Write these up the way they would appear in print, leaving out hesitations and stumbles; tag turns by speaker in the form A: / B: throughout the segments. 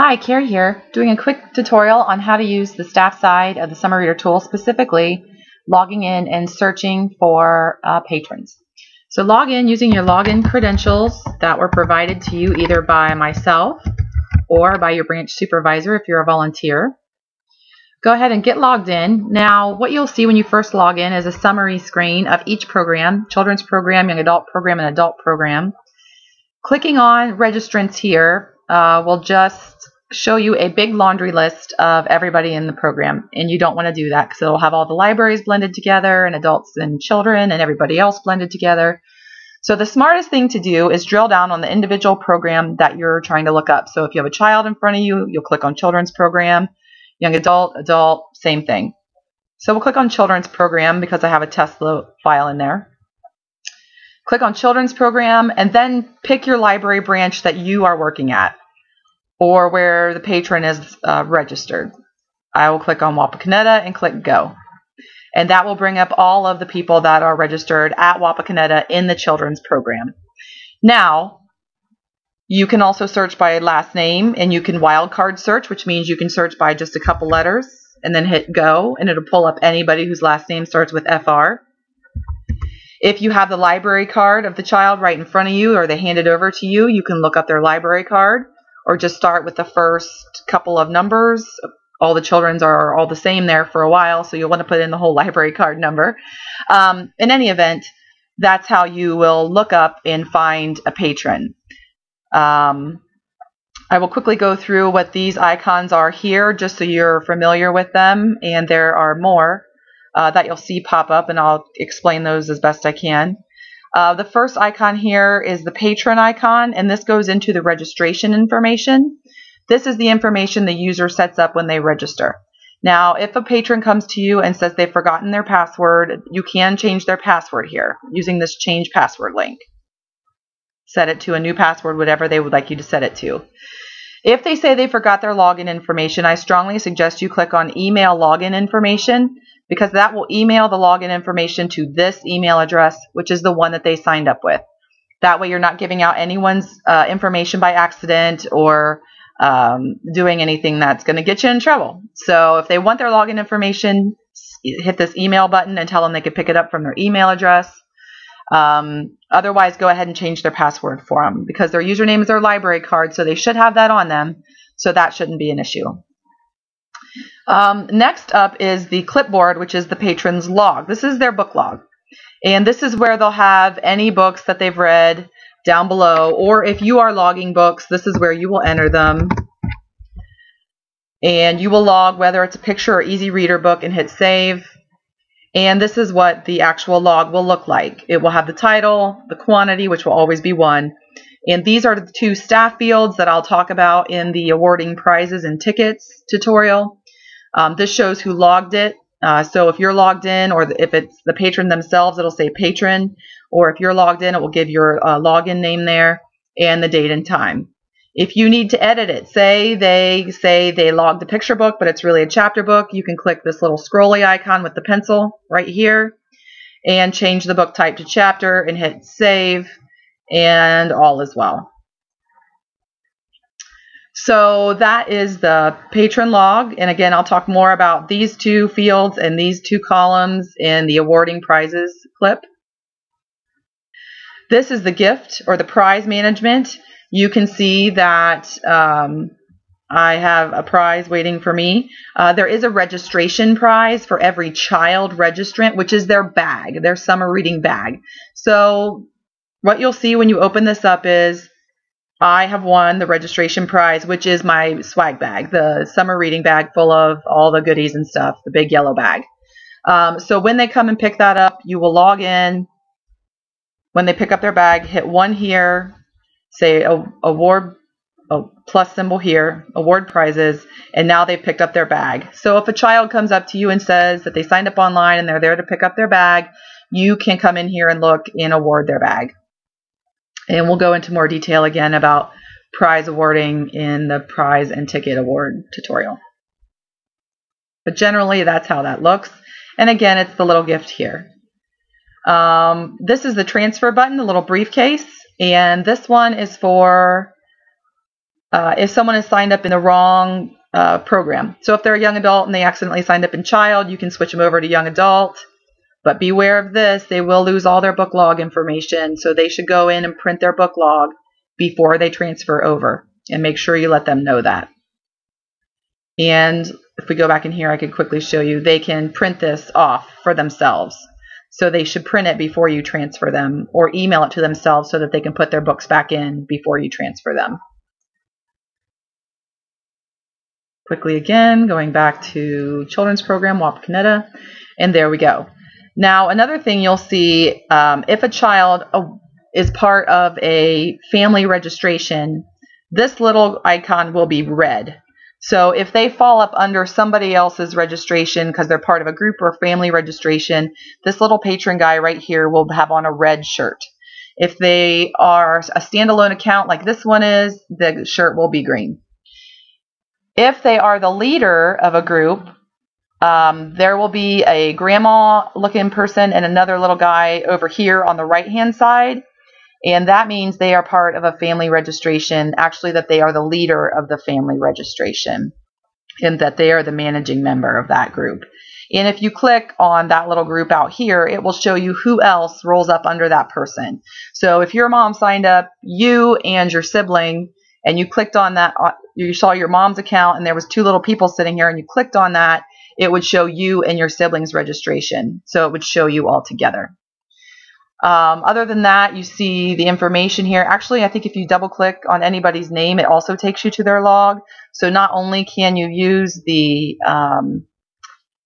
A: Hi, Carrie here, doing a quick tutorial on how to use the staff side of the Summer Reader tool, specifically logging in and searching for patrons. So log in using your login credentials that were provided to you either by myself or by your branch supervisor if you're a volunteer. Go ahead and get logged in. Now, what you'll see when you first log in is a summary screen of each program: children's program, young adult program, and adult program. Clicking on registrants here will just show you a big laundry list of everybody in the program, and you don't want to do that because it'll have all the libraries blended together and adults and children and everybody else blended together. So the smartest thing to do is drill down on the individual program that you're trying to look up. So if you have a child in front of you, you'll click on children's program, young adult, same thing. So we'll click on children's program because I have a test file in there. Click on children's program and then pick your library branch that you are working at or where the patron is registered. I will click on Wapakoneta and click Go. And that will bring up all of the people that are registered at Wapakoneta in the children's program. Now, you can also search by last name, and you can wildcard search, which means you can search by just a couple letters and then hit Go, and it'll pull up anybody whose last name starts with FR. If you have the library card of the child right in front of you or they hand it over to you, you can look up their library card or just start with the first couple of numbers. All the children's are all the same there for a while, so you'll want to put in the whole library card number. In any event, that's how you will look up and find a patron. I will quickly go through what these icons are here just so you're familiar with them, and there are more that you'll see pop up, and I'll explain those as best I can. The first icon here is the Patron icon, and this goes into the registration information. This is the information the user sets up when they register. Now, if a patron comes to you and says they've forgotten their password, you can change their password here using this change password link. Set it to a new password, whatever they would like you to set it to. If they say they forgot their login information, I strongly suggest you click on email login information, because that will email the login information to this email address, which is the one that they signed up with. That way you're not giving out anyone's information by accident or doing anything that's going to get you in trouble. So if they want their login information, hit this email button and tell them they can pick it up from their email address. Otherwise, go ahead and change their password for them, because their username is their library card, so they should have that on them, so that shouldn't be an issue. Next up is the clipboard, which is the patron's log. This is their book log, and this is where they'll have any books that they've read down below, or if you are logging books, this is where you will enter them, and you will log whether it's a picture or easy reader book and hit save. And this is what the actual log will look like. It will have the title, the quantity, which will always be 1, and these are the 2 staff fields that I'll talk about in the awarding prizes and tickets tutorial. This shows who logged it. So if you're logged in, or if it's the patron themselves, it'll say patron, or if you're logged in, it will give your login name there and the date and time. If you need to edit it, say they logged a picture book, but it's really a chapter book, you can click this little scrolly icon with the pencil right here and change the book type to chapter and hit save, and all is well. So that is the patron log, and again, I'll talk more about these 2 fields and these 2 columns in the awarding prizes clip. This is the gift or the prize management. You can see that I have a prize waiting for me. There is a registration prize for every child registrant, which is their bag, their summer reading bag. So what you'll see when you open this up is I have won the registration prize, which is my swag bag, the summer reading bag full of all the goodies and stuff, the big yellow bag. So when they come and pick that up, you will log in. When they pick up their bag, hit 1 here, say award, plus symbol here, award prizes, and now they've picked up their bag. So if a child comes up to you and says that they signed up online and they're there to pick up their bag, you can come in here and look and award their bag. And we'll go into more detail again about prize awarding in the prize and ticket award tutorial. But generally, that's how that looks. And again, it's the little gift here. This is the transfer button, the little briefcase. And this one is for if someone is signed up in the wrong program. So if they're a young adult and they accidentally signed up in child, you can switch them over to young adult. But beware of this, they will lose all their book log information, so they should go in and print their book log before they transfer over, and make sure you let them know that. And if we go back in here, I could quickly show you, they can print this off for themselves. So they should print it before you transfer them, or email it to themselves so that they can put their books back in before you transfer them. Quickly again, going back to children's program, Wapakoneta, and there we go. Now, another thing you'll see, if a child is part of a family registration, this little icon will be red. So if they fall up under somebody else's registration because they're part of a group or family registration, this little patron guy right here will have on a red shirt. If they are a standalone account like this one is, the shirt will be green. If they are the leader of a group, there will be a grandma-looking person and another little guy over here on the right-hand side. And that means they are part of a family registration, actually that they are the leader of the family registration and that they are the managing member of that group. And if you click on that little group out here, it will show you who else rolls up under that person. So if your mom signed up, you and your sibling, and you clicked on that, you saw your mom's account and there was two little people sitting here and you clicked on that, it would show you and your siblings' registration. So it would show you all together. Other than that, you see the information here. Actually, I think if you double click on anybody's name, it also takes you to their log. So not only can you use the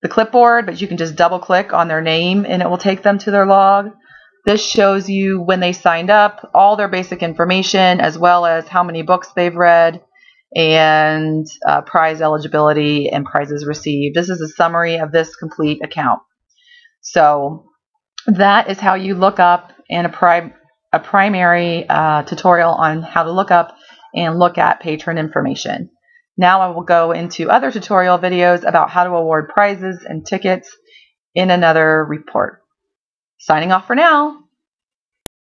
A: clipboard, but you can just double click on their name and it will take them to their log. This shows you when they signed up, all their basic information, as well as how many books they've read, and prize eligibility and prizes received. This is a summary of this complete account. So that is how you look up in a primary tutorial on how to look up and look at patron information. Now I will go into other tutorial videos about how to award prizes and tickets in another report. Signing off for now.